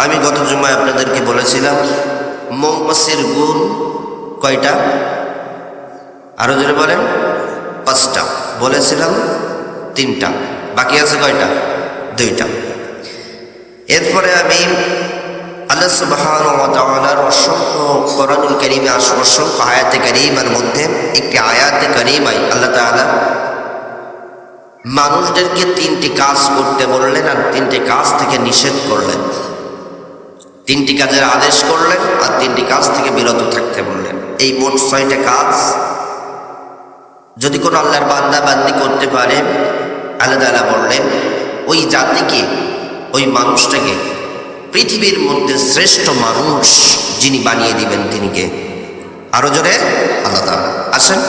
আমি গত জুমায় আপনাদেরকে বলেছিলাম মৌমাছির গুণ কয়টা? আরো জোরে বলেন। 5টা বলেছিলাম, 3টা বাকি আছে। কয়টা? 2টা। এরপরে আমি আল্লাহ সুবহানাহু ওয়া তাআলার অসংখ্য কোরআনুল কারীমে অসংখ্য আয়াতে কারীমার মধ্যে একটি আয়াতে কারীমায় আল্লাহ তাআলা মানুষদেরকে 3টি কাজ করতে বললেন আর 3টি কাজ থেকে নিষেধ করলেন। 3টি কাজের আদেশ করলেন আর 3টি কাজ থেকে বিরত থাকতে বললেন। এই মোট 6টা কাজ যদি কোনো আল্লাহর বান্দা বান্দি করতে পারে, আল্লাহ তাআলা বললেন ওই জাতিকে, ওই মানুষটাকে পৃথিবীর মধ্যে শ্রেষ্ঠ মানুষ যিনি বানিয়ে দিবেন তিনি কে? আরো জোরে আল্লাহ তাআলা। আসেন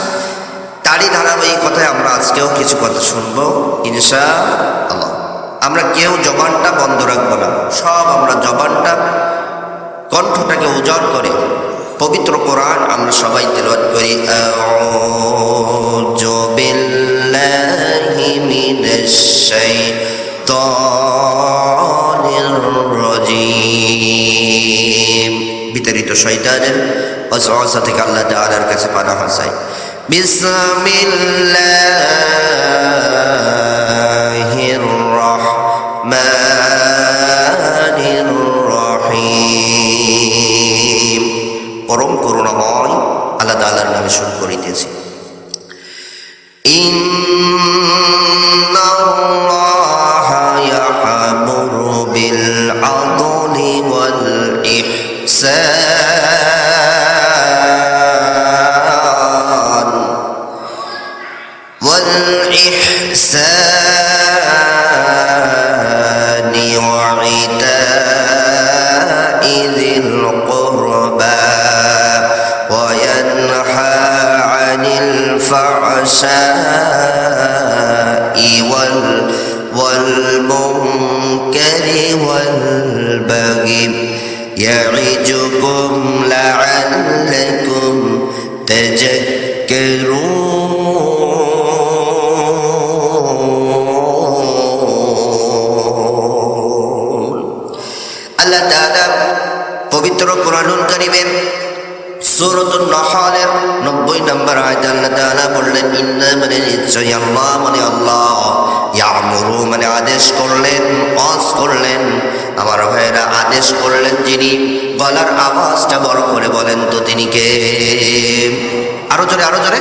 তারই ধারাবাহিকতায় আমরা আজকেও কিছু কথা শুনবো ইনশাআল্লাহ। আমরা কেউ জবানটা বন্ধ রাখবো না, সব আমরা জবানটা, কণ্ঠটাকে উজাড় করে পবিত্র কোরআন আমরা সবাই তেলাওয়াত করি। আউযু বিল্লাহি মিনাশ শাইতানির রাজীম। বিতাড়িত শয়তানের ওয়াসওয়াসা থেকে আল্লাহ তাআলার কাছে পানাহ চাই। বিসমিল্লাহির রাহমানির রহিম। পরম করুণাময় আল্লাহ তাআলার নামে শুরু করিতেছি। ইন্নাল্লাহা ইয়া'মুরু বিল আদলি ওয়াল ইহসান ওয়া ইতা'i যিল কুরবা ওয়া ইয়ানহা আনিল ফাহশা'i ওয়াল মুনকারি ওয়াল বাগি ইয়া'iজুকুম লা'আল্লাকুম তাযাক্কারুন। আল্লাহ তাআলা পবিত্র কোরআনুল কারীমের সূরাতুন নাহলের 90 নম্বর আয়াতে আল্লাহ তাআলা বললেন ইন্না মানে নিশ্চয়ই আল্লাহ মানে আল্লাহ, ইয়া'মুরু মানে আদেশ করলেন, ওয়াজ করলেন। আমার ভাইয়েরা আদেশ করলেন যিনি, গলার আওয়াজটা বড় করে বলেন তো তিনি কে? আরো জোরে আরো জোরে।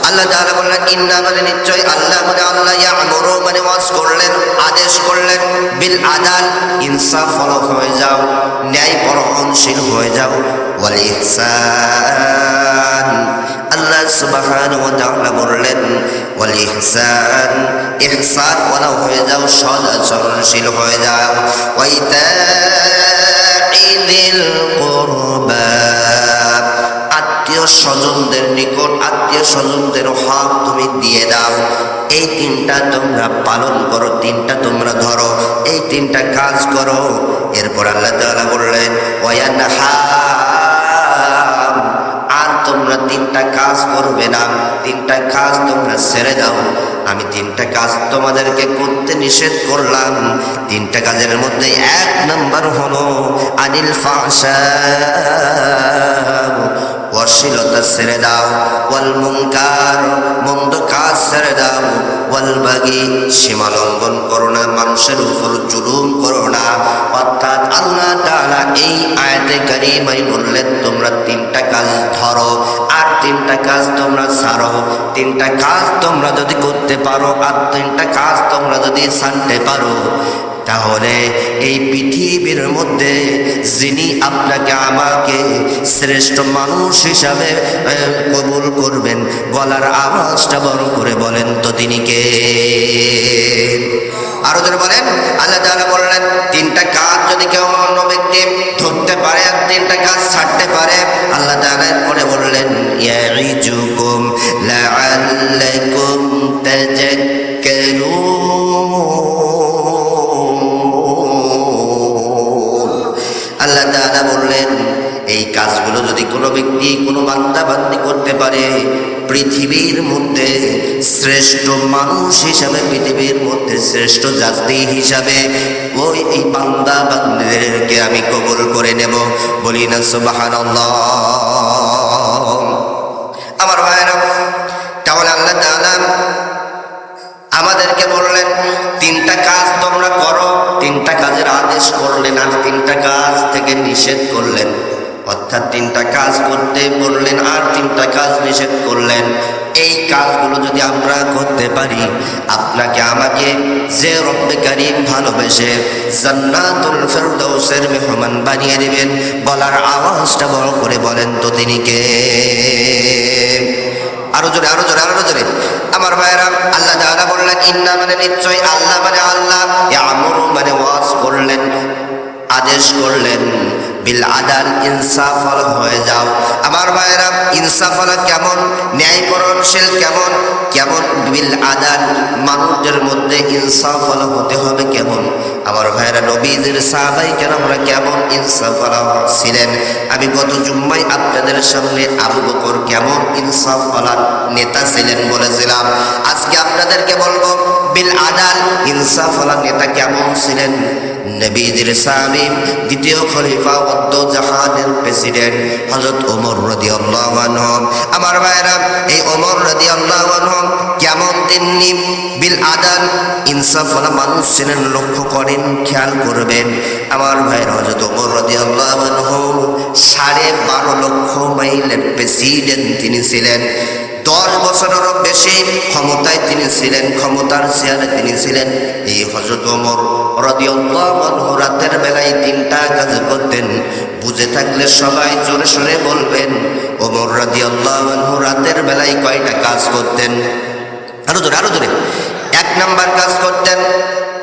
আল্লাহ তাআলা বললেন ইন্না মানে নিশ্চয়ই আল্লাহ মানে আল্লাহ, ইয়া'মুরু মানে ওয়াজ করলেন, আদেশ করলেন, বিল আদাল ইনসাফ হয়ে যাও, ন্যায় পরায়ণশীল হয়ে যাও, ওয়াল ইহসান আল্লাহ সুবহানাহু ওয়া তাআলা বললেন ওয়াল ইহসান ইহসান ওয়ালা হয়ে যাও, সৎ আচরণশীল হয়ে যাও, ওয়া ইতা'i যিল কুরবা আত্মীয় স্বজনদের নিকট আত্মীয় স্বজনদের হক তুমি দিয়ে দাও। এই 3টা তোমরা পালন করো, 3টা তোমরা ধরো, এই 3টা কাজ করো। এরপর আল্লাহ তাআলা বললেন ওয়া ইয়ানহা আর তোমরা 3টা কাজ করবে না, 3টা কাজ তোমরা ছেড়ে দাও। আমি 3টা কাজ তোমাদেরকে করতে নিষেধ করলাম। 3টা কাজের মধ্যে 1 নম্বর হলো আনিল ফাহশা অশ্লীলতা ছেড়ে দাও, ওয়াল মুনকার মন্দ কাজ ছেড়ে দাও, ওয়াল বাগি সীমা লঙ্ঘন করো না, মানুষের উপর জুলুম করো না। অর্থাৎ আল্লাহ তাআলা এই আয়াতে কারীমায় বললেন তোমরা 3টা কাজ ধরো আর 3টা কাজ তোমরা ছাড়ো। 3টা কাজ তোমরা যদি করতে পারো আর 3টা কাজ তোমরা যদি ছাড়তে পারো, তাহলে এই পৃথিবীর মধ্যে যিনি আপনাকে আমাকে শ্রেষ্ঠ মানুষ হিসাবে কবুল করবেন, গলার আওয়াজটা বড় করে বলেন তো তিনি কে? আরো জোরে বলেন। আল্লাহ তাআলা বললেন 3টা কাজ যদি কেউ অন্য ব্যক্তি ধরতে পারে আর 3টা কাজ ছাড়তে পারে, আল্লাহ তাআলা পরে বললেন ইয়া'iজুকুম লা'আল্লাকুম তাযাক্কারুন। আল্লাহ তাআলা বললেন এই কাজগুলো যদি কোনো ব্যক্তি কোনো বান্দা বান্দি করতে পারে, পৃথিবীর মধ্যে শ্রেষ্ঠ মানুষ হিসাবে, পৃথিবীর মধ্যে শ্রেষ্ঠ জাতি হিসাবে ওই এই বান্দা বান্দীদেরকে আমি বলি না সুবহানাল্লাহ। আমার ভাইরা, তাহলে আল্লাহ তাআলা আমাদেরকে বললেন তিনটা কাজ তোমরা করো, তিনটা কাজের আদেশ করলেন আর তিনটা কাজ থেকে নিষেধ করলেন, অর্থাৎ তিনটা কাজ করতে বললেন আর তিনটা কাজ নিষেধ করলেন। এই কাজগুলো যদি আমরা করতে পারি, আপনাকে আমাকে যে রব্বে কারীম ভালোবেসে জান্নাতুল ফেরদাউসের মেহমান বানিয়ে দিবেন, বলার আওয়াজটা বড় করে বলেন তো তিনি কে? আরো জোরে, আরো জোরে, আরো জোরে। আমার ভাইয়েরা, আল্লাহ তাআলা বললেন ইন্না মানে নিশ্চয়, আল্লাহ মানে আল্লাহ, ইয়ামুরু মানে ওয়াজ করলেন, আদেশ করলেন, বিল আদাল ইনসাফ হয়ে যাও। আমার ভাইয়েরা, ইনসাফ কেমন, ন্যায়পরণশীল কেমন, কেমন বিল আদাল, মানুষদের মধ্যে ইনসাফ হতে হবে কেমন। আমার ভাইয়েরা, নবীদের সাহাবায়ে কেরামরা কেমন ইনসাফ ছিলেন। আমি গত জুম্মায় আপনাদের সামনে আবু বকর কেমন ইনসাফ নেতা ছিলেন বলেছিলাম। আজকে আপনাদেরকে বলবো বিল আদাল ইনসাফ নেতা কেমন ছিলেন। নবীজির সাহাবী, দ্বিতীয় খলিফা ওয়াদ্দ জাহানের প্রেসিডেন্ট হযরত ওমর রাদিয়াল্লাহু আনহু। আমার ভাইরা, এই ওমর রাদিয়াল্লাহু আনহু কেমন তিনি বিল আদাল ইনসাফ মানুষ ছিলেন। লক্ষ্য করেন, খেয়াল করবেন আমার ভাইরা, হযরত ওমর রাদিয়াল্লাহু আনহু 12.5 লক্ষ মাইলের প্রেসিডেন্ট তিনি ছিলেন। 10 বছরেরও বেশি ক্ষমতায় তিনি ছিলেন, ক্ষমতার চেয়ারে তিনি ছিলেন। এই হযরত ওমর রাদিয়াল্লাহু আনহু রাতের বেলায় 3টা কাজ করতেন। বুঝে থাকলে সবাই জোরে সোরে বলবেন, ওমর রাদিয়াল্লাহু আনহু রাতের বেলায় কয়টা কাজ করতেন? আরো জোরে, আরো জোরে। 1 নাম্বার কাজ করতেন,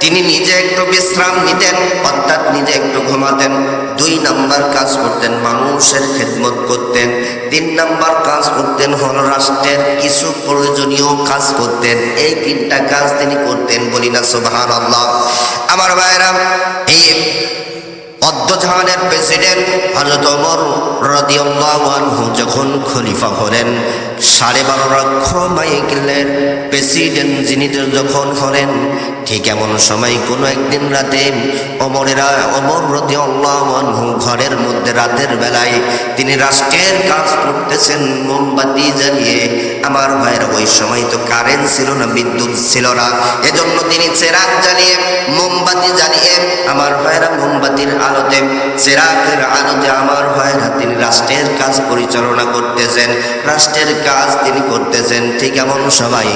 তিনি নিজে একটু বিশ্রাম নিতেন, অর্থাৎ নিজে একটু ঘুমাতেন। 2 নাম্বার কাজ করতেন, মানুষের খেদমত করতেন। 3 নাম্বার কাজ করতেন হলো রাষ্ট্রের কিছু প্রয়োজনীয় কাজ করতেন। এই 3টা কাজ তিনি করতেন, বলি না সুবহানাল্লাহ। আমার ভাইরা, এই অর্ধজাহানের প্রেসিডেন্ট হযরত ওমর রাদিয়াল্লাহু আনহু যখন খলিফা হলেন, 12.5 লক্ষ মাইলের প্রেসিডেন্ট যিনি যখন হলেন, ঠিক এমন সময় কোনো একদিন রাতে ওমর রাদিয়াল্লাহু আনহু ঘরের মধ্যে রাতের বেলায় তিনি রাষ্ট্রের কাজ করতেছেন মোমবাতি জ্বালিয়ে। আমার ভাইয়ের, ওই সময় তো কারেন্ট ছিল না, বিদ্যুৎ ছিল না, এজন্য তিনি চেরাগ জ্বালিয়ে, মোমবাতি জ্বালিয়ে, আমার ভাইয়েরা মোমবাতির আলোতে, চেরাগের আলোতে আমার ভাইয়েরা তিনি রাষ্ট্রের কাজ পরিচালনা করতেছেন, রাষ্ট্রের কাজ তিনি করতেছেন। ঠিক এমন সবাই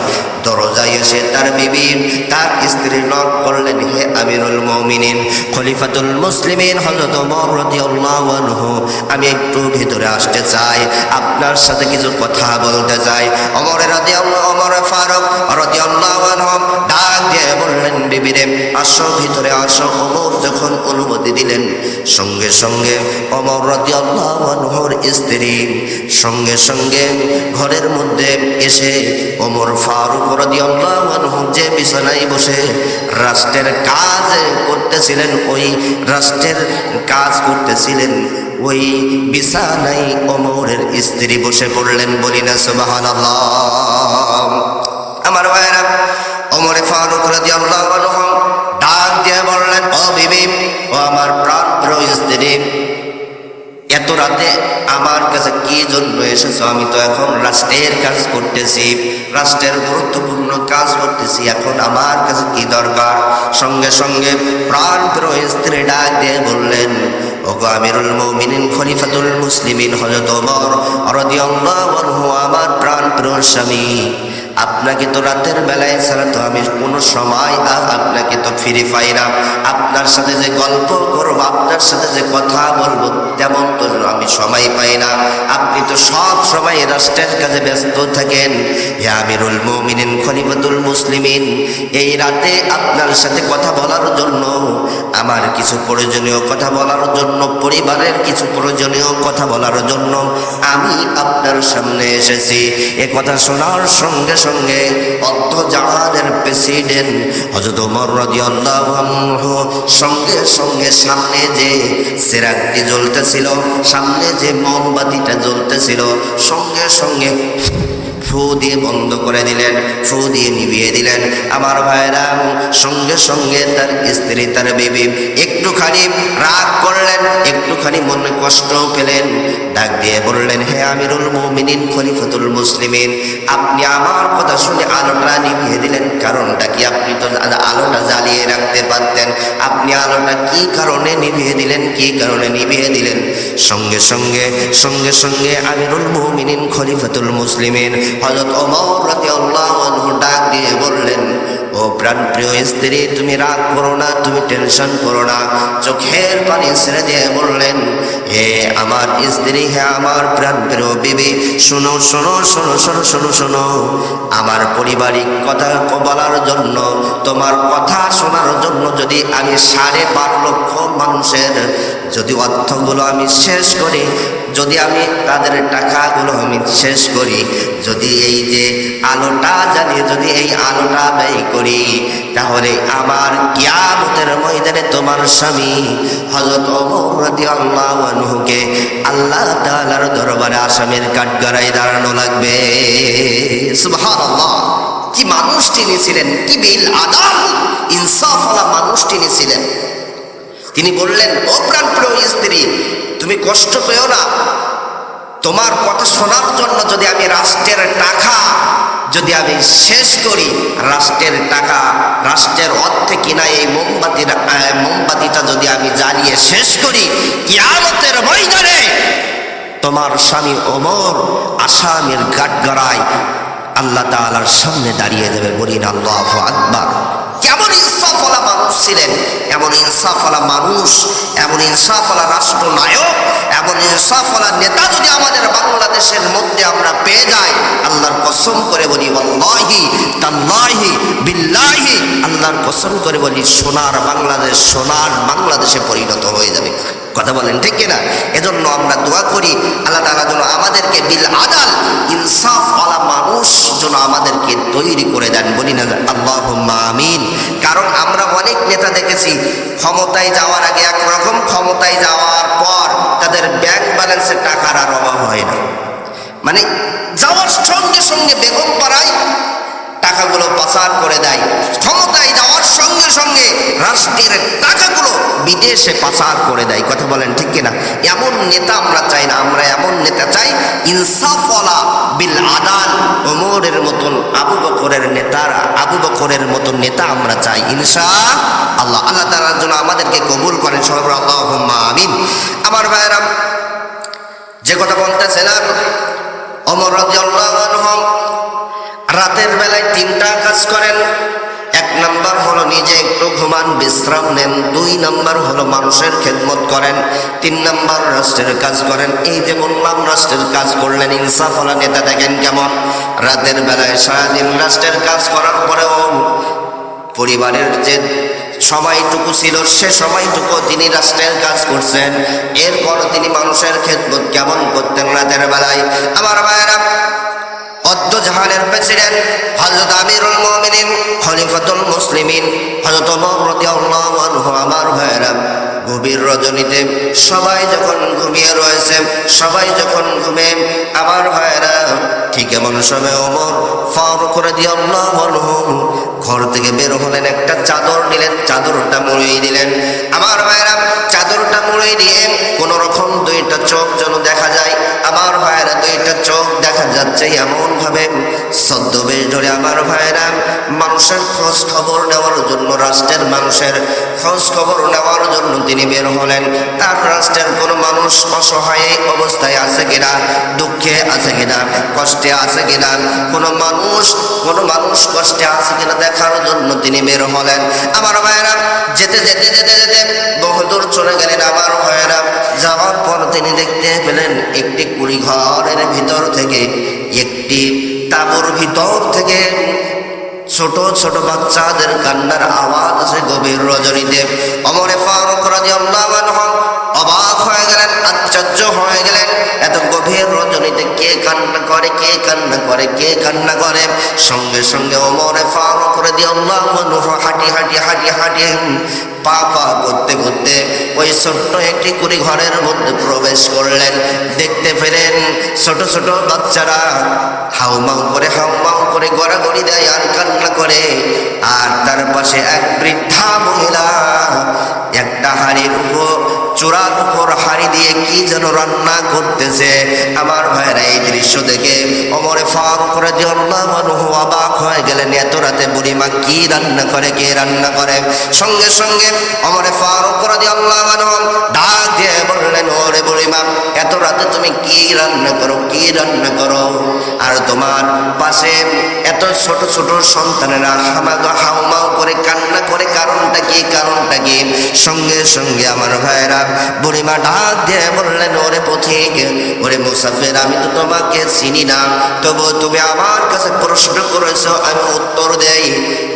দরজায় এসে তার বিবি, তার স্ত্রী নক করলেন, হে আমিরুল মুমিনিন, খলিফাতুল মুসলিমিন হযরত ওমর রাদিয়াল্লাহু আনহু, আমি একটু ভিতরে আসতে চাই, আপনার সাথে কিছু কথা বলতে চাই। ওমর ফারুক রাদিয়াল্লাহু আনহু ডাক দিয়ে বললেন, বিবি রে, আসো, ভিতরে আসো। ওমর যখন অনুমতি দিলেন, সঙ্গে সঙ্গে ওমর রাদিয়াল্লাহু আনহুর স্ত্রী সঙ্গে সঙ্গে ঘরের মধ্যে এসে ওমর ফারুক রাদিয়াল্লাহু আনহু যে বিছানায় বসে রাষ্ট্রের কাজ করতেছিলেন, ওই রাষ্ট্রের কাজ করতেছিলেন, ওই বিছানায় ওমরের স্ত্রী বসে পড়লেন, বলি না সুবহানাল্লাহ। আমার ভাইরা, ওমর ফারুক রাদিয়াল্লাহু আনহু ডাক দিয়ে বললেন, ও বিবি, ও আমার প্রাণপ্রিয় স্ত্রী, এত রাতে আমার কাছে কি জন্য এসেছো? আমি তো এখন রাষ্ট্রের কাজ করতেছি, রাষ্ট্রের গুরুত্বপূর্ণ কাজ করতেছি, এখন আমার কাছে কি দরকার? সঙ্গে সঙ্গে প্রাণপ্রিয় স্ত্রী ডাক দিয়ে বললেন, ওগো আমিরুল মুমিনিন, খলিফাতুল মুসলিমিন হযরত ওমর রাদিয়াল্লাহু আনহু, আমার প্রাণপ্রিয় স্বামী, আপনাকে তো রাতের বেলায় ছাড়া তো আমি কোনো সময় আপনাকে তো ফিরে পাই না। আপনার সাথে যে গল্প করবো, আপনার সাথে যে কথা বলবো, তেমন তো আমি সময় পাই না। আপনি তো সব সময় রাষ্ট্রের কাজে ব্যস্ত থাকেন। হে আমিরুল মুমিনিন, খলিফাতুল মুসলিমিন, এই রাতে আপনার সাথে কথা বলার জন্য, আমার কিছু প্রয়োজনীয় কথা বলার জন্য, পরিবারের কিছু প্রয়োজনীয় কথা বলার জন্য আমি আপনার সামনে এসেছি। এ কথা শোনার সঙ্গে সঙ্গে অর্ধজাহানের প্রেসিডেন্ট হযরত ওমর রাদিয়াল্লাহু আনহু সঙ্গে সঙ্গে সামনে যে চেরাগটি জ্বলতেছিল, সামনে যে মোমবাতিটা জ্বলতেছিল, সঙ্গে সঙ্গে ফু দিয়ে বন্ধ করে দিলেন, ফু দিয়ে নিভিয়ে দিলেন। আমার ভাইরা, সঙ্গে সঙ্গে তার স্ত্রী, তার বিবি একটুখানি রাগ করলেন, একটুখানি মনে কষ্ট পেলেন, ডাক দিয়ে বললেন, হে আমিরুল মুমিনিন খলিফাতুল মুসলিমিন, আপনি আমার কথা শুনে আলোটা নিভিয়ে দিলেন, কারণটা কি? আপনি তো আলোটা জ্বালিয়ে রাখতে পারতেন, আপনি আলোটা কি কারণে নিভিয়ে দিলেন? কি কারণে নিভিয়ে দিলেন? সঙ্গে সঙ্গে সঙ্গে সঙ্গে আমিরুল মুমিনিন খলিফাতুল মুসলিমিন হযরত ওমর রাদিয়াল্লাহু আনহু ডাক দিয়ে বললেন, ও প্রাণপ্রিয় স্ত্রী, তুমি রাগ করো না, তুমি টেনশন করো না। চোখের পানি ছেড়ে দিয়ে বললেন, হে আমার স্ত্রী, হে আমার প্রাণপ্রিয় বিবি, শোনো শোনো শোনো শোনো শোনো শোনো, আমার পারিবারিক কথা বলার জন্য, তোমার কথা শোনার জন্য যদি আমি 12.5 লক্ষ মানুষের যদি অর্থগুলো আমি শেষ করি, যদি আমি তাদের টাকাগুলো আমি শেষ করি, যদি এই যে আলোটা জ্বালিয়ে যদি এই আলোটা ব্যয় করি, তাহলে আমার কিয়ামতের ময়দানে তোমার স্বামী হযরত ওমর রাদিয়াল্লাহু আনহুকে আল্লাহ তাআলার দরবারে আসামির কাঠগড়ায় দাঁড়ানো লাগবে। সুবহানাল্লাহ! কি মানুষ তিনি ছিলেন, কি বিল আদাল ইনসাফওয়ালা মানুষ তিনি ছিলেন। তিনি বললেন, ও প্রাণপ্রিয় স্ত্রী, তুমি কষ্ট পেও না, তোমার কথা শোনার জন্য যদি আমি রাষ্ট্রের টাকা যদি আমি শেষ করি, রাষ্ট্রের টাকা, রাষ্ট্রের অর্থে কিনা এই মোমবাতিটা যদি আমি জ্বালিয়ে শেষ করি, কিয়ামতের ময়দানে তোমার স্বামী ওমর আসামির কাঠগড়ায় আল্লাহ তাআলার সামনে দাঁড়িয়ে যাবে। বলিন আল্লাহু আকবার! কেমন ইনসাফওয়ালা মানুষ ছিলেন, এমন ইনসাফওয়ালা মানুষ, এমন ইনসাফওয়ালা রাষ্ট্রনায়ক, এমন ইনসাফওয়ালা নেতা যদি আমাদের বাংলাদেশের মধ্যে আমরা পেয়ে যাই, আল্লাহর কসম করে বলি, ওয়াল্লাহি তাল্লাহি বিল্লাহি, আল্লাহর কসম করে বলি, সোনার বাংলাদেশ, সোনার বাংলাদেশে পরিণত হয়ে যাবে। কথা বলেন ঠিক কিনা? এজন্য আমরা দোয়া করি আল্লাহ তাআলা যেন আমাদেরকে বিল আদাল ইনসাফওয়ালা মানুষ যেন আমাদেরকে তৈরি করে দেন। বলি না আল্লাহুম্মা আমিন। কারণ আমরা অনেক নেতা দেখেছি ক্ষমতায় যাওয়ার আগে একরকম, ক্ষমতায় যাওয়ার পর তাদের ব্যাংক ব্যালেন্সে টাকার আর অভাব হয় না। মানে যাওয়ার সঙ্গে সঙ্গে বেগম পাড়ায় টাকাগুলো পাচার করে দেয়, ক্ষমতায় যাওয়ার সঙ্গে সঙ্গে রাষ্ট্রের টাকাগুলো বিদেশে পাচার করে দেয়। কথা বলেন ঠিক কিনা? এমন নেতা আমরা চাই না, আমরা এমন নেতা চাই ইনসাফওয়ালা বিল আদাল, ওমরের মতন, আবু বকরের নেতারা, আবু বকরের মতন নেতা আমরা চাই ইনশাআল্লাহ। আল্লাহ তাআলার জন্য আমাদেরকে কবুল করেন সবাই, আল্লাহুম্মা আমিন। আমার ভাইরা, যে কথা বলতেছিলাম, ওমর রাদিয়াল্লাহু আনহু রাতের বেলায় 3টা কাজ করেন। 1 নাম্বার হলো নিজে একটু ঘুমান, বিশ্রাম নেন। 2 নাম্বার হলো মানুষের খেদমত করেন। 3 নাম্বার রাষ্ট্রের কাজ করেন। এই যে বললাম রাষ্ট্রের কাজ করলেন, ইনসাফওয়ালা নেতা দেখেন কেমন রাতের বেলায় সারাদিন রাষ্ট্রের কাজ করার পরেও পরিবারের যে সময়টুকু ছিল সে সময়টুকু তিনি রাষ্ট্রের কাজ করছেন। এরপর তিনি মানুষের খেদমত কেমন করতেন রাতের বেলায়। আমার ভাইয়েরা, জাহানের প্রেসিডেন্ট হযরত আমিরুল মুমিনিন খলিফাতুল মুসলিমিন হযরত ওমর রাদিয়াল্লাহু আনহু, আমার ভাইরা, গভীর রজনীতে সবাই যখন ঘুমিয়ে রয়েছে, সবাই যখন ঘুমে, আমার ভাইরা, ঠিক এমন সময় ওমর ফারুক রাদিয়াল্লাহু আনহু ঘর থেকে বের হলেন, একটা চাদর নিলেন, চাদরটা মুড়িয়ে দিলেন। আমার ভাইরা, চাদরটা মুড়িয়ে দিয়ে কোন রকম 2টা চোখ যেন দেখা যায়। আমার ভাইরা, 2টা চোখ দেখা যাচ্ছে এমন ভাবে ছদ্মবেশ ধরে, আমার ভাইরা, মানুষের খোঁজ খবর নেওয়ার জন্য, রাষ্ট্রের মানুষের খোঁজ খবর নেওয়ার জন্য তিনি বের হলেন। তার রাষ্ট্রের কোনো মানুষ অসহায় অবস্থায় আছে কিনা, দুঃখে আছে কিনা, কষ্টে আছে কিনা, কোনো মানুষ কষ্টে আছে কিনা দেখার জন্য তিনি বের হলেন। আমার ভাইরা, যেতে যেতে যেতে যেতে বহুদূর চলে গেলেন। আমার ভাইরা, যাওয়ার পর তিনি দেখতে পেলেন একটি কুড়ি ঘরের ভিতর থেকে, একটি তাঁবুর ভিতর থেকে ছোট ছোট বাচ্চাদের কান্নার আওয়াজ আসে গভীর রজনীতে। ওমর ফারুক রাদিয়াল্লাহু আনহু অবাক হয়ে গেলেন, আশ্চর্য হয়ে গেলেন, এত গভীর রজনীতে কে কান্না করে, কে কান্না করে, কে কান্না করে। সঙ্গে সঙ্গে ওমর ফারুক রাদিয়াল্লাহু আনহু হাঁটি হাঁটি হাঁটি হাঁটি পা করতে করতে ওই ছোট্ট একটি কুড়ি ঘরের মধ্যে প্রবেশ করলেন। দেখতে পেলেন ছোট ছোট বাচ্চারা হাউমাউ করে গড়াগড়ি দেয় আর কান্না করে। আর তার পাশে এক বৃদ্ধা মহিলা একটা হাড়ির উপর চূড়ার উপর হাড়ি দিয়ে কি যেন রান্না করতেছে। আমার ভাইরা এই দৃশ্য দেখে ওমরে ফারুক রাদিয়াল্লাহু আনহু অবাক হয়ে গেলেন, এত রাতে বুড়িমা কি রান্না করে, কে রান্না করে? সঙ্গে সঙ্গে ওমরে ফারুক রাদিয়াল্লাহু আনহু ডাক দিয়ে বললেন, ওরে বুড়িমা, এত রাতে তুমি কি রান্না করো, কি রান্না করো? আর তোমার পাশে এত ছোট ছোট সন্তানেরা হাউমাউ করে কান্না করে, কারণটা কি, কারণটা কি? সঙ্গে সঙ্গে আমার ভাইরা বুড়িমা ডাক দিয়ে বললেন, ওরে পথিক, ওরে মুসাফির, আমি তো তোমাকে চিনি না, তবু তুমি আমার কাছে প্রশ্ন করেছো, আমি উত্তর দেই।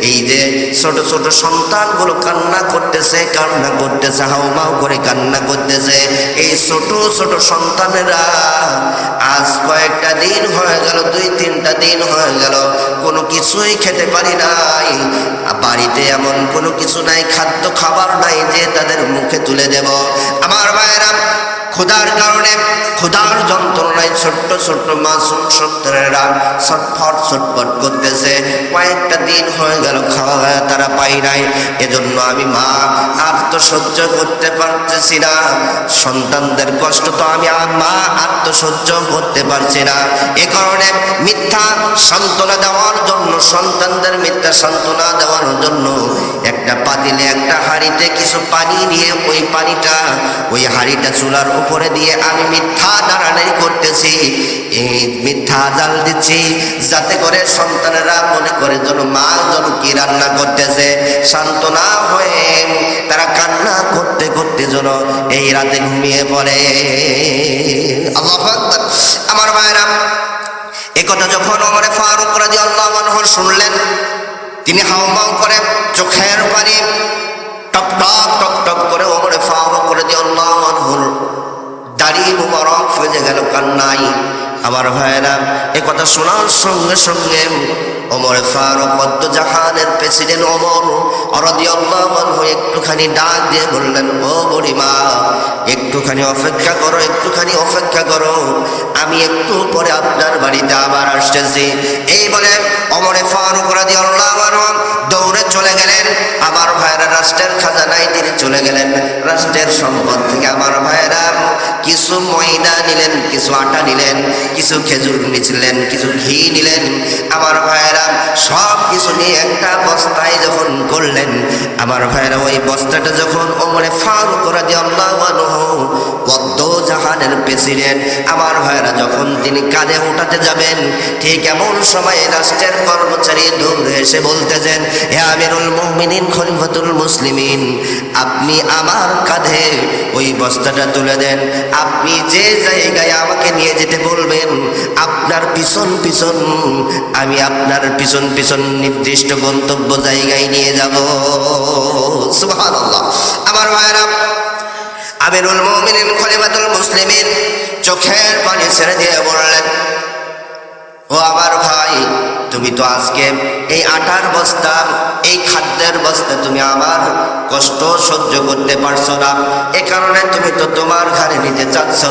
এই যে ছোট ছোট সন্তানগুলো কান্না করতেছে, কান্না করতেছে, হাউমাউ করে কান্না করতেছে, এই ছোট ছোট সন্তানেরা আজ কয়েকটা দিন হয়ে গেল, 2-3টা দিন হয়ে গেল, কোনো কিছুই খেতে পারি নাই। বাড়িতে এমন কোনো কিছু নাই, খাদ্য খাবার নাই যে তাদের মুখে তুলে দেব। আমার ভাইয়েরা ক্ষুধার কারণে, ক্ষুধার যন্ত্রণায় ছোট্ট ছোট্ট মাসুম সন্তানেরা ছটফট ছটফট করতেছে। কয়েকটা দিন হয়ে গেল খাওয়া তারা পাই নাই। এজন্য আমি মা আর তো সহ্য করতে পারতেছি না, সন্তানদের কষ্ট তো আমি মা আর তো সহ্য করতে পারছি না। এ কারণে মিথ্যা সান্ত্বনা দেওয়ার জন্য, সন্তানদের মিথ্যা সান্ত্বনা দেওয়ার জন্য একটা পাতিলে, একটা হাঁড়িতে কিছু পানি নিয়ে ওই পানিটা, ওই হাঁড়িটা চুলার উপরে দিয়ে আমি মিথ্যা নাড়ানাড়ি করতেছি, এই মিথ্যা জাল দিচ্ছি, যাতে করে সন্তানেরা মনে করে যেন মা যেন কি রান্না করতেছে। সান্ত্বনা হয়ে তারা কান্না করতে করতে যেন এই রাতে ঘুমিয়ে পড়ে। আল্লাহু আকবার। আমার ভাইরা, এই কথা যখন ওমরে ফারুক রাদিয়াল্লাহু আনহু শুনলেন, তিনি হাউমাউ করে চোখের পানি টপ টপ টপ টপ করে ওমরে ফারুক রাদিয়াল্লাহু আনহুর দাড়ি মুবারক ফেজে গেল কান্নায়। আমার ভাইরা, এ কথা শোনার সঙ্গে সঙ্গে ওমরে ফারুক জাহানের প্রেসিডেন্ট ওমর রাদিয়াল্লাহু আনহু একটুখানি ডাক দিয়ে বললেন, ও বুড়িমা, একটুখানি অপেক্ষা করো, একটুখানি অপেক্ষা করো, আমি একটু পরে আপনার বাড়িতে আবার আসতেছি। এই বলে ওমরে ফারুক রাদিয়াল্লাহু আনহু দৌড়ে চলে গেলেন। আমার ভাইরা রাষ্ট্রের খাজানায় তিনি চলে গেলেন। রাষ্ট্রের সম্পদ থেকে আমার ভাইরা কিছু ময়দা নিলেন, কিছু আটা নিলেন, কিছু খেজুর নিলেন, কিছু ঘি নিলেন। আমার ভাইরা সব কিছু নিয়ে একটা বস্তায় যখন করলেন, আমার ভাইরা ওই বস্তাটা যখন ওমরে ফারুক রাদিয়াল্লাহু আনহু জাহানের প্রেসিডেন্ট, আমার ভাইরা যখন তিনি কাঁধে উঠাতে যাবেন, ঠিক এমন সময় রাষ্ট্রের কর্মচারী দৌড়ে এসে বলতেছেন, হে আমিরুল মুমিনিন খলিফাতুল মুসলিমিন, আপনি আমার কাঁধে ওই বস্তাটা তুলে দেন, আপনি যে জায়গায় আমাকে নিয়ে যেতে বলবেন, আপনার পিছন পিছন আমি আপনার পিছন পিছন নির্দিষ্ট গন্তব্য জায়গায় নিয়ে যাব। সুবহানাল্লাহ। আমার ভাইরা, আমিরুল মুমিনিন খলিফাতুল মুসলিমিন চোখের পানি ছেড়ে দিয়ে বললেন, ও আমার ভাই, তুমি তো আজকে এই আটার বস্তা, এই খাদ্যের বস্তা তুমি আমার কষ্ট সহ্য করতে পারছো না, এ কারণে তুমি তো তোমার ঘরে নিতে চাচ্ছ,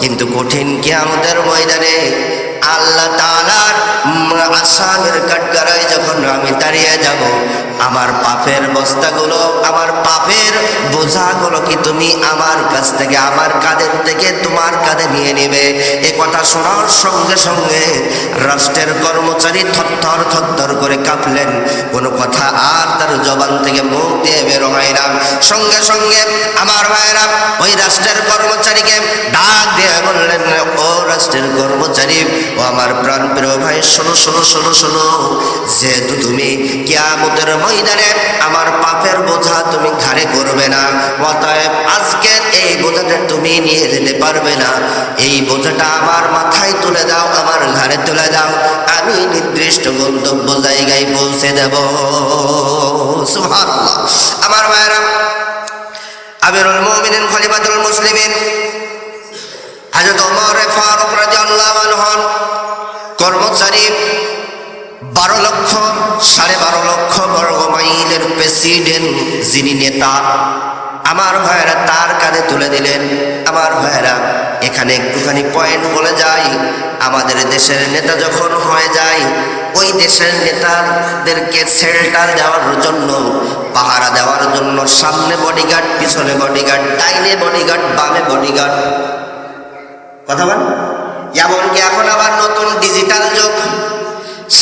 কিন্তু কঠিন কিয়ামতের ময়দানে আল্লাহ তাআলার আসামের কাঠগড়ায় যখন আমি দাঁড়িয়ে যাব, আমার পাপের বস্তাগুলো, আমার পাপের বোঝাগুলো কি তুমি আমার কাছ থেকে, আমার কাঁধের থেকে তোমার কাঁধে নিয়ে নেবে? এ কথা শোনার সঙ্গে সঙ্গে রাষ্ট্রের কর্মচারী থরথর থরথর করে কাঁপলেন। কোনো কথা আর তার জবান থেকে মুখ দিয়ে বের হয় না। সঙ্গে সঙ্গে আমার ভাইয়েরা ওই রাষ্ট্রের কর্মচারীকে ডাক দিয়ে বললেন, ও রাষ্ট্রের কর্মচারী, ও আমার প্রাণ প্রিয় ভাই, শোনো শোনো শোনো শোনো, যেহেতু তুমি কিয়ামতের ময়দানে আমার পাপের বোঝা তুমি ঘাড়ে করবে না, অতএব আজকে এই বোঝাটা তুমি নিয়ে যেতে পারবে না, এই বোঝাটা আমার মাথায় তুলে দাও, আমার ঘাড়ে তুলে দাও, আমি নির্দিষ্ট গন্তব্য জায়গায় পৌঁছে দেব। সুবহানাল্লাহ। আমার ভাইরা, আমিরুল মুমিনিন খলিফাতুল মুসলিমিন হযরত ওমর ফারুক রাদিয়াল্লাহু আনহু কর্মচারী 12 লক্ষ 12.5 লক্ষ বর্গ মাইলের প্রেসিডেন্ট, যিনি নেতা, আমার ভাইয়েরা তার কাঁধে তুলে দিলেন। আমার ভাইয়েরা এখানে একটুখানি পয়েন্ট বলে যাই, আমাদের দেশের নেতা যখন হয়ে যায়, ওই দেশের নেতাদেরকে শেল্টার দেওয়ার জন্য, পাহারা দেওয়ার জন্য সামনে বডিগার্ড, পিছনে বডিগার্ড, ডাইনে বডিগার্ড, বামে বডিগার্ড, কথা বল। এমনকি এখন আবার নতুন ডিজিটাল যুগ,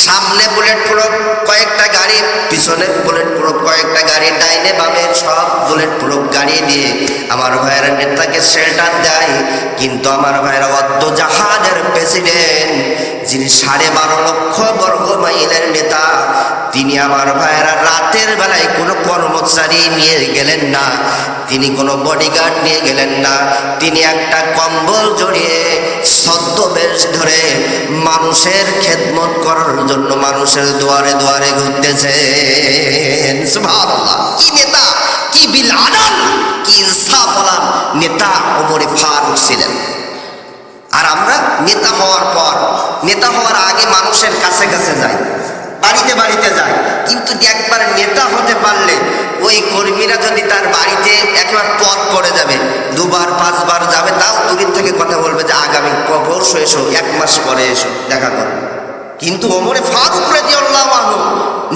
সামনে বুলেট প্রুফ কয়েকটা গাড়ি, পিছনে বুলেট প্রুফ কয়েকটা গাড়ি, ডাইনে বামে সব বুলেট প্রুফ গাড়ি দিয়ে আমার ভাইয়েরা নেতাকে শেল্টার দেয়। কিন্তু আমার ভাইয়েরা জাহাজের প্রেসিডেন্ট, যিনি 12.5 লক্ষ বর্গ মাইলের নেতা, তিনি আমার ভাইয়েরা রাতের বেলায় কোনো কর্মচারী নিয়ে গেলেন না, তিনি কোনো বডিগার্ড নিয়ে গেলেন না, তিনি একটা কম্বল জড়িয়ে ছদ্মবেশ ধরে মানুষের খেদমত করার জন্য মানুষের দুয়ারে দুয়ারে ঘুরতেছেন। সুবহানাল্লাহ! কি নেতা, কি বিল আদল, কি ইনসাফওয়ালা নেতা ওমরে ফারুক ছিলেন। আর আমরা নেতা হওয়ার পর, নেতা হওয়ার আগে মানুষের কাছে কাছে যাই, বাড়িতে বাড়িতে যায়, কিন্তু একবার নেতা হতে পারলে ওই কর্মীরা যদি তার বাড়িতে একবার পথ পড়ে যাবে, 2বার 5বার যাবে, তাও দূরের থেকে কথা বলবে যে আগামী পরশু এসো, 1 মাস পরে এসো, দেখা করবে। কিন্তু ওমরে ফারুক রাদিয়াল্লাহু আনহু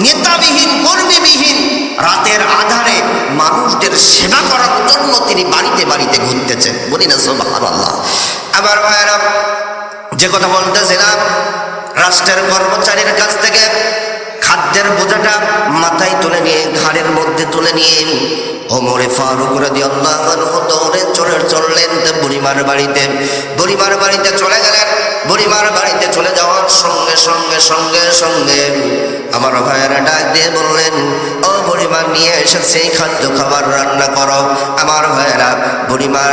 নেতাবিহীন, কর্মীবিহীন রাতের আধারে মানুষদের সেবা করার জন্য তিনি বাড়িতে বাড়িতে ঘুরতেছেন। বলি না সুবহানাল্লাহ! আমার ভাইয়েরা, যে কথা বলতেছিলাম, রাষ্ট্রের কর্মচারীর কাছ থেকে খাদ্যের বোঝাটা মাথায় তুলে নিয়ে, ঘাড়ের মধ্যে তুলে নিয়ে ওমরে ফারুক রাদিয়াল্লাহু আনহু দৌড়ে চললেন বুড়িমার বাড়িতে। বুড়িমার বাড়িতে চলে গেলেন। বুড়িমার বাড়িতে চলে যাওয়ার সঙ্গে সঙ্গে সঙ্গে সঙ্গে আমার ভাইয়েরা ডাক দিয়ে বললেন, ও বুড়িমা, নিয়ে এসেছে এই খাদ্য খাবার রান্না করো। আমার ভাইয়েরা বুড়িমা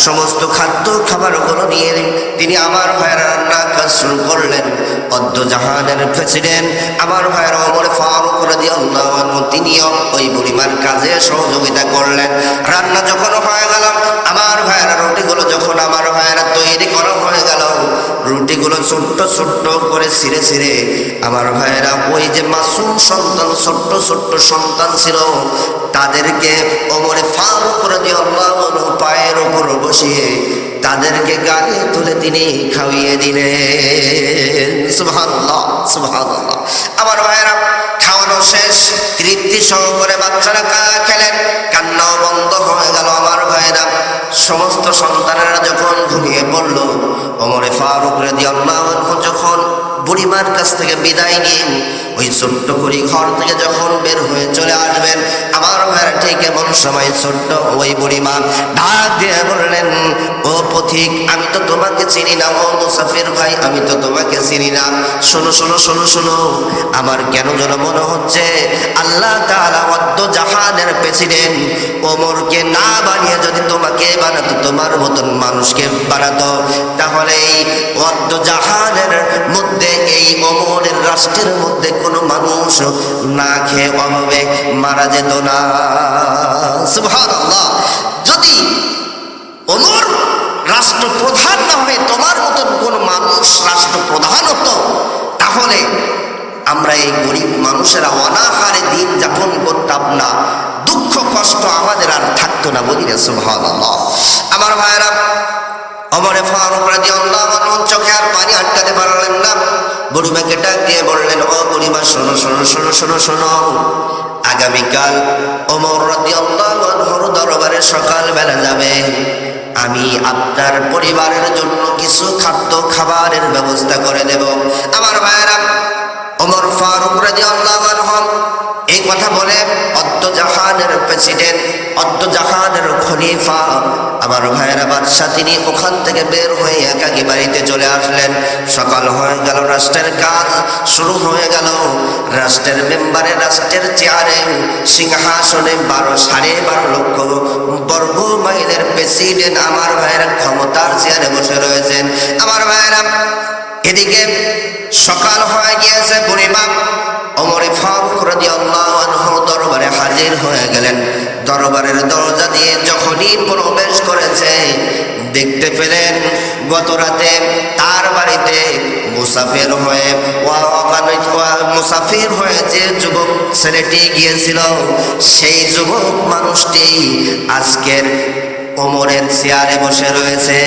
সমস্ত খাদ্য খাবারগুলো নিয়ে তিনি আমার ভাইয়েরা রান্না কাজ শুরু করলেন। জাহানের প্রেসিডেন্ট আমার ভাইয়েরা ওমরে ফারুক রাদিয়াল্লাহু আনহু তিনিও ওই বুড়িমার কাজে সহযোগিতা করলেন। রান্না যখন হয়ে গেল, আমার ভাইয়েরা রুটিগুলো যখন আমার ভাইয়েরা তৈরি করা হয়ে গেল, রুটিগুলো ছোট্ট ছোট্ট করে ছিঁড়ে ছিঁড়ে আমার ভাইয়েরা ওই যে মাসুম সন্তান, ছোট্ট ছোট্ট সন্তান ছিল, তাদেরকে ওমরে ফারুক রাদিয়াল্লাহু আনহু পায়ের উপর বসিয়ে তাদেরকে গালে তুলে তিনি খাওয়িয়ে দিলেন। সুবহানাল্লাহ, সুবহানাল্লাহ! আমার ভাইয়েরা খাওয়ানো শেষ, তৃপ্তি সহকারে বাচ্চারা খেলেন, কান্নাও বন্ধ হয়ে গেল। আমার ভাইয়েরা সমস্ত সন্তানেরা যখন ঘুমিয়ে পড়ল, ওমরে ফারুক রাদিয়াল্লাহু আনহু যখন বুড়িমার কাছ থেকে বিদায় নিয়ে ওই ছোট্ট করে ঘর থেকে যখন বের হয়ে চলে আসবেন, আমার ভাইয়েরা ঠিক এমন সময় ছোট্ট ওই বুড়িমা ডাক দিয়ে বললেন, ও পথিক, আমি তো তোমাকে চিনি না, ও মুসাফির ভাই, আমি তো তোমাকে চিনি না। শোনো শোনো শোনো শোনো, আমার কেন যেন মনে হচ্ছে আল্লাহ তাআলা জাহানের প্রেসিডেন্ট ওমরকে না বানিয়ে যদি তোমাকে বানাতো, তোমার মতন মানুষকে বানাতো, তাহলে এই জাহানের মধ্যে, এই ওমরের রাষ্ট্রের মধ্যে কোনো মানুষ না খেয়ে অভাবে মারা যেত না। সুবহানাল্লাহ! যদি ওমর রাষ্ট্রপ্রধান না হয়ে তোমার মতন কোন মানুষ রাষ্ট্রপ্রধান হতো, তাহলে আমরা এই গরিব মানুষেরা অনাহারে দিন যাপন করতাম না, দুঃখ কষ্ট আমাদের আর থাকতো না। বলি না সুবহানাল্লাহ! আমার ভাইয়েরা, ওমরে ফারুক রাদিয়াল্লাহু আনহু চোখে আর পানি আটকাতে পারলেন না। বুড়িমাকে ডাক দিয়ে বললেন, ও বুড়িমা, শোনো শোনো শোনো শোনো শোনো, আগামীকাল ওমর রাদিয়াল্লাহু আনহুর দরবারে সকালবেলা যাবে, আমি আপনার পরিবারের জন্য কিছু খাদ্য খাবারের ব্যবস্থা করে দেব। আমার ভাইয়েরা, ওমর ফারুক রাদিয়াল্লাহু আনহু এই কথা বলে জাহানের প্রেসিডেন্ট, জাহানের খলিফা, আমার ভাইয়েরা বাদশা, তিনি ওখান থেকে বের হয়ে একাকী বাড়িতে চলে আসলেন। সকাল হয়ে গেল, রাষ্ট্রের কাজ শুরু হয়ে গেল। রাষ্ট্রের মেম্বারে, রাষ্ট্রের চেয়ারে, সিংহাসনে 12.5 লক্ষ বর্গ মাইলের প্রেসিডেন্ট আমার ভাইয়েরা ক্ষমতার চেয়ারে বসে রয়েছেন। আমার ভাইয়েরা, এদিকে সকাল হয়ে গিয়েছে। বুড়িমা ওমরে ফারুক রাদিয়াল্লাহু আনহু দরবারে হাজির হয়ে গেলেন। দরবারের দরজা দিয়ে যখনই প্রবেশ করেছে, দেখতে পেলেন গত রাতে তার বাড়িতে মুসাফির হয়ে যে যুবক ছেলেটি গিয়েছিল, সেই যুবক মানুষটি আজকের ওমরের চেয়ারে বসে রয়েছে।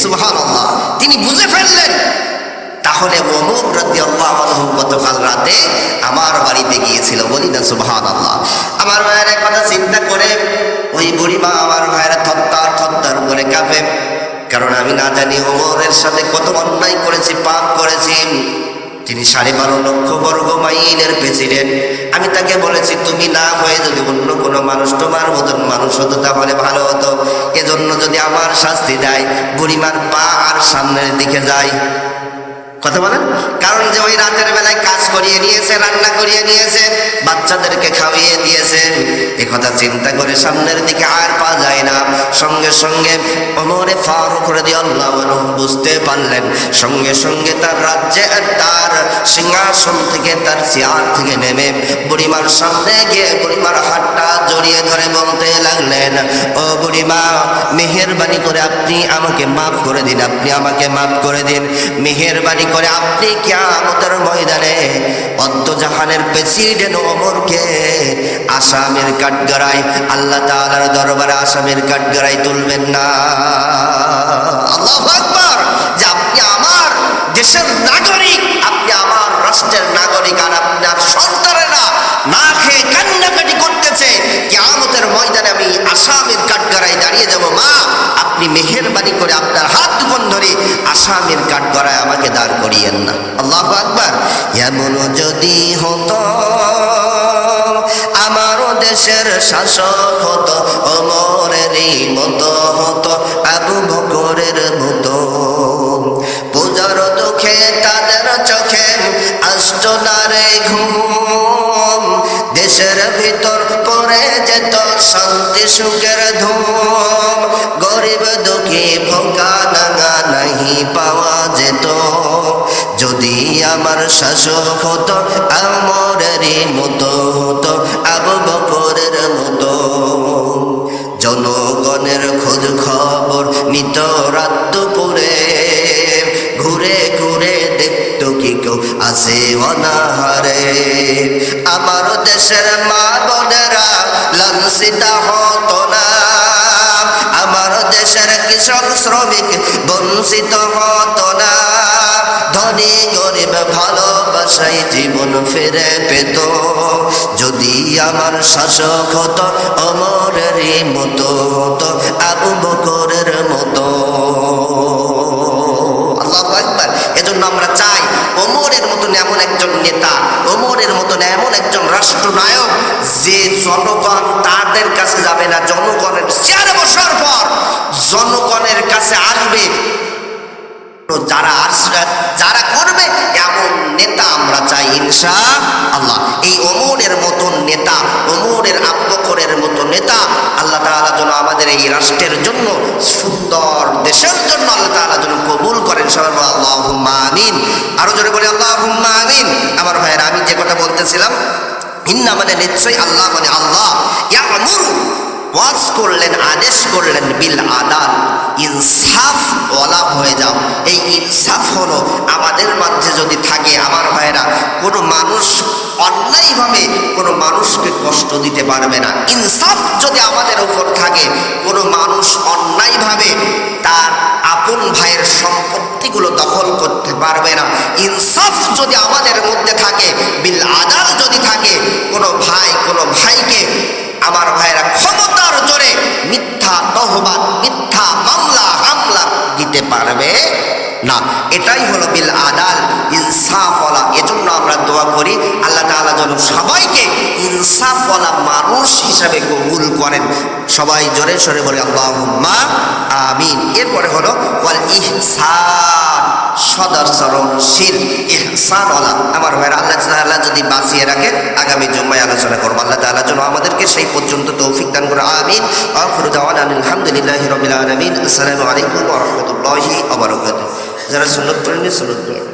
সুবহানাল্লাহ। তিনি বুঝে ফেললেন তাহলে ওমর রাদিয়াল্লাহু আনহু গতকাল রাতে আমার বাড়িতে গিয়েছিল। বলি না সুবহানাল্লাহ। আমার ভাইয়ের কথা চিন্তা করে ওই বুড়িমা আমার ভাইয়েরা থরথর করে কাঁপে, কারণ আমি না জানি ওমরের সাথে কত অন্যায় করেছি, পাপ করেছি। তিনি 12.5 লক্ষ বর্গ মাইলের প্রেসিডেন্ট। আমি তাকে বলেছি তুমি না হয়ে যদি অন্য কোনো মানুষ তোমার মতন মানুষ হতো তাহলে ভালো হতো। এজন্য যদি আমার শাস্তি দেয়, বুড়িমার পা আর সামনের দিকে যায়। কথা বলেন। কারণ যে ওই রাতের বেলায় কাজ করিয়ে নিয়েছে, রান্না করিয়ে নিয়েছে, বাচ্চাদেরকে খাওয়িয়ে দিয়েছে, এ কথা চিন্তা করে সামনের দিকে আর পা যায় না। সঙ্গে সঙ্গে ওমরে ফারুক রাদিয়াল্লাহু আনহু বুঝতে পারলেন, সঙ্গে সঙ্গে তার রাজ্যে তার সিংহাসন থেকে তার চেয়ার থেকে নেমে বুড়িমার সামনে গিয়ে বুড়িমার হাতটা জড়িয়ে ধরে বলতে লাগলেন, ও বুড়িমা, মেহেরবানি করে আপনি আমাকে মাফ করে দিন, আপনি আমাকে মাফ করে দিন। মেহেরবানি করে আপনি কিয়ামতের ময়দানে অদ্দজাহানের প্রেসিডেন্ট ওমরকে আসামের কাঠগড়ায়, আল্লাহ তাআলার দরবারে আসামের কাঠগড়ায় তুলবেন না। আল্লাহু আকবার। যে আপনি আমার দেশের নাগরিক, আপনি আমার রাষ্ট্রের নাগরিক, আর আপনার সন্তানেরা না খেয়ে কান্নাকাটি করতেছে, কিয়ামতের ময়দানে আমি আসামের কাঠগড়ায় দাঁড়িয়ে যাব। মা, আপনি মেহেরবানি করে আপনার হাত দুখন ধরে আসামের কাঠগড়ায় আমাকে দাঁড় করিয়েন না। আল্লাহু আকবার। এমন যদি হতো আমারও দেশের শাসক হতো, ওমরেরই মতো হতো, আবু বকরের মতো, পূজার দুঃখে তাদের চোখে আসত না রে ঘুম, দেশের ভিতর পড়ে যেত শান্তি সুখের ধুম, গরিব দুঃখী ভোগা নাগা নাহি পাওয়া যেত, যদি আমার শাসক হতো ওমরেরই মতো হতো, আবু বকরের মতো। জনগণের খোঁজ খবর নিত রাত দুপুরে, ঘুরে ঘুরে দেখতো কি কেউ আসে অনাহারে, আমার দেশের মা বোনেরা লাঞ্ছিত হতো না, আমার দেশের কৃষক শ্রমিক বঞ্চিত হতো না, ধনী গরিব ভালোবাসায় জীবন ফিরে পেত, যদি আমার শাসক হতো ওমরেরই মতো হতো, আবু বকরের মতো। আল্লাহু আকবার। এজন্য আমরা চাই ওমরের মতন এমন একজন নেতা, ওমরের মতন এমন একজন রাষ্ট্রনায়ক, যে জনগণ তাদের কাছে যাবে না, জনগণের চেয়ারে বসার পর জনগণের কাছে আসবে, যারা করবে এমন নেতা আমরা চাই ইনশাআল্লাহ। এই ওমরের মতন নেতা, ওমরের আবু বকরের মতো নেতা আল্লাহ তাআলা যেন আমাদের এই রাষ্ট্রের জন্য, সুন্দর দেশের জন্য আল্লাহ তাআলা যেন কবুল করেন। সবাই বলি আল্লাহুম্মা আমিন। আরো জোরে বলি আল্লাহুম্মা আমিন। আমার ভাইয়েরা, আমি যে কথা বলতেছিলাম, ইন্না মানে নিশ্চয়ই, আল্লাহ মানে আল্লাহ, ইয়ামুরু ওয়াজ করলেন, আদেশ করলেন, বিল আদাল, ইনসাফ ওয়ালা হয়ে যাও। এই ইনসাফ হলো আমাদের মাঝে যদি থাকে, আমার ভাইয়েরা, কোনো মানুষ অন্যায়ভাবে কোনো মানুষকে কষ্ট দিতে পারবে না। ইনসাফ যদি আমাদের উপর থাকে, কোনো মানুষ অন্যায়ভাবে তার আপন ভাইয়ের সম্পত্তিগুলো দখল করতে পারবে না। ইনসাফ যদি আমাদের মধ্যে থাকে, বিল আদাল যদি থাকে, কোনো ভাই কোনো ভাইকে, আমার ভাইয়েরা, ক্ষমতার জোরে মিথ্যা তহবাত, মিথ্যা মামলা হামলা দিতে পারবে না। এটাই হলো বিল আদাল, ইনসাফওয়ালা। এজন্য আমরা দোয়া করি আল্লাহ তাআলা যেন সবাইকে ইনসাফওয়ালা মানুষ হিসাবে কবুল করেন। সবাই জোরে সরে বলে আল্লাহুম্মা আমিন। এরপরে হলো ওয়াল ইহসান, সদাচরণশীল, ইহসানওয়ালা। আমার ভাইয়েরা, আল্লাহ তাআলা যদি বাঁচিয়ে রাখে, আগামী জুম্মায় আলোচনা করবো। আল্লাহ তাআলা যেন আমাদেরকে সেই পর্যন্ত তৌফিক দান করে। আমিন। আখিরু দাওয়ানা আলহামদুলিল্লাহি রাব্বিল আলামিন। আসসালামু আলাইকুম ওয়া রাহমাতুল্লাহি ওয়া বারাকাতুহু। যারা সুন্নাত পড়েন সুন্নাত পড়েন।